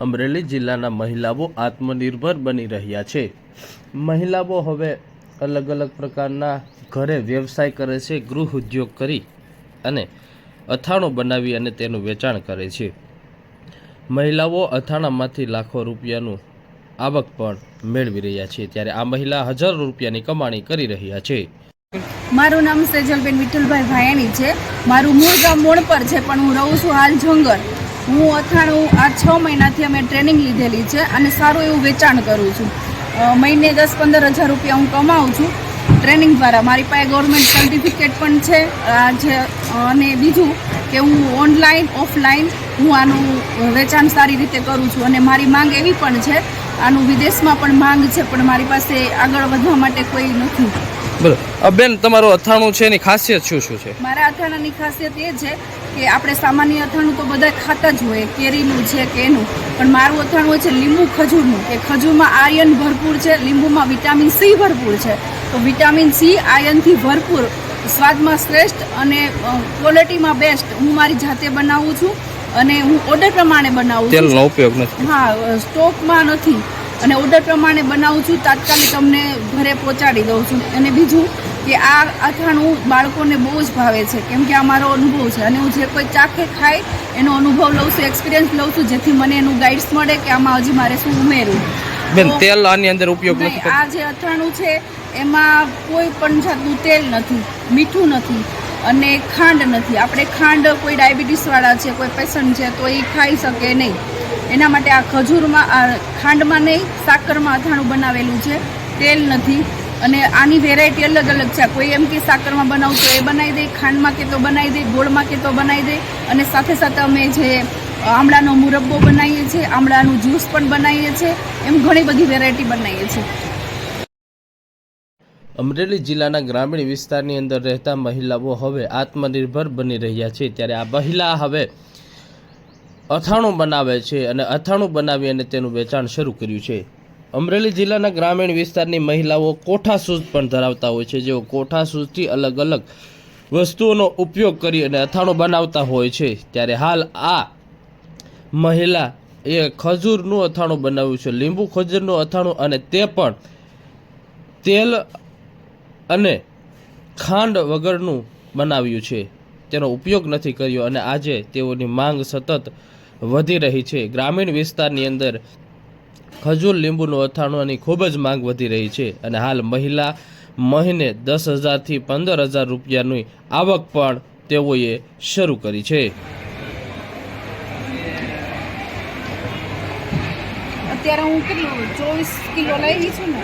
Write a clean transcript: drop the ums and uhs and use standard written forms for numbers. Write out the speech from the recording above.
અમરેલી જિલ્લાના મહિલાઓ આત્મનિર્ભર બની રહ્યા છે। મહિલાઓ હવે અલગ અલગ પ્રકારના ઘરે વ્યવસાય કરે છે, ગૃહ ઉદ્યોગ કરી અને અથાણું બનાવી અને તેનું વેચાણ કરે છે। મહિલાઓ અથાણામાંથી લાખો રૂપિયાનું આવક પણ મેળવી રહ્યા છે, ત્યારે આ મહિલા હજારો રૂપિયાની કમાણી કરી રહ્યા છે। મારું નામ સેજલબેન વિઠ્ઠલભાઈ ભાયાણી છે। મારું મૂળ ગામ મોણપર છે, પણ હું રહું છું હાલ જંગલ। હું અથાણું આ 6 મહિનાથી અમે ટ્રેનિંગ લીધેલી છે અને સારું એવું વેચાણ કરું છું। મહિને 10-15 હજાર રૂપિયા હું કમાઉં છું ટ્રેનિંગ દ્વારા। મારી પાસે ગવર્મેન્ટ સર્ટિફિકેટ પણ છે અને બીજું કે હું ઓનલાઈન ઓફલાઈન હું આનું વેચાણ સારી રીતે કરું છું અને મારી માંગ એવી પણ છે, આનું વિદેશમાં પણ માંગ છે, પણ મારી પાસે આગળ વધવા માટે કોઈ નથી। બરાબર બેન, તમારું અથાણું છે એની ખાસિયત શું શું છે? મારા અથાણાની ખાસિયત એ છે કે આપણે સામાન્ય અથાણું તો બધા ખાતા જ હોય, કેરીનું છે કે એનું, પણ મારું અથાણું છે લીંબુ ખજૂરનું, કે ખજૂરમાં આયર્ન ભરપૂર છે, લીંબુમાં વિટામિન સી ભરપૂર છે। તો વિટામિન સી આયર્નથી ભરપૂર, સ્વાદમાં શ્રેષ્ઠ અને ક્વોલિટીમાં બેસ્ટ હું મારી જાતે બનાવું છું અને હું ઓર્ડર પ્રમાણે બનાવું છું। તેલનો ઉપયોગ નથી? હા, સ્ટોકમાં નથી અને ઓર્ડર પ્રમાણે બનાવું છું, તાત્કાલિક તમને ઘરે પહોંચાડી દઉં છું। અને બીજું કે આ અથાણું બાળકોને બહુ જ ભાવે છે, કેમ કે આ મારો અનુભવ છે અને હું જે કોઈ ચાખે ખાય એનો અનુભવ લઉં છું, એક્સપિરિયન્સ લઉં છું, જેથી મને એનું ગાઈડ્સ મળે કે આમાં હજી મારે શું ઉમેરવું। બેન, તેલ આની અંદર ઉપયોગ નથી? આ જે અથાણું છે એમાં કોઈ પણ જાતનું તેલ નથી, મીઠું નથી અને ખાંડ નથી। આપણે ખાંડ કોઈ ડાયાબિટીસવાળા છે, કોઈ પેશન્ટ છે તો એ ખાઈ શકે નહીં, એના માટે આ ખજૂરમાં ખાંડમાં નહીં, સાકરમાં અથાણું બનાવેલું છે, તેલ નથી। અને આની વેરાયટી અલગ અલગ છે, કોઈ એમ કે સાકરમાં બનાવું તો એ બનાવી દે, ખાંડમાં કે તો બનાવી દે, ગોળમાં કે તો બનાવી દે, અને સાથે સાથે અમે જે આમળાનો મુરબ્બો બનાવીએ છીએ, આમળાનું જ્યુસ પણ બનાવીએ છીએ, એમ ઘણી બધી વેરાયટી બનાવીએ છીએ। અમરેલી જિલ્લાના ગ્રામીણ વિસ્તારની અંદર રહેતા મહિલાઓ હવે આત્મનિર્ભર બની રહ્યા છે, ત્યારે આ મહિલા હવે અથાણું બનાવે છે અને અથાણું બનાવી અને તેનું વેચાણ શરૂ કર્યું છે। અમરેલી જિલ્લાના ગ્રામીણ વિસ્તારની મહિલાઓ કોઠા સૂઝ પણ ધરાવતા હોય છે, જેઓ કોઠા સૂઝથી અલગ અલગ વસ્તુઓનો ઉપયોગ કરી અને અથાણું બનાવતા હોય છે। ત્યારે હાલ આ મહિલા એ ખજૂરનું અથાણું બનાવ્યું છે, લીંબુ ખજૂરનું અથાણું, અને તે પણ તેલ અને ખાંડ વગરનું બનાવ્યું છે, તેનો ઉપયોગ નથી કર્યો અને આજે તેઓની માંગ સતત વધી રહી છે। ગ્રામીણ વિસ્તારની અંદર ખજૂર લીંબુનું અથાણુંની ખૂબ જ માંગ વધી રહી છે અને હાલ મહિલા મહિને 10,000થી 15,000 રૂપિયાની આવક પણ તેઓએ શરૂ કરી છે। અત્યારે હું કેટલું 24 કિલો લાવી છું ને।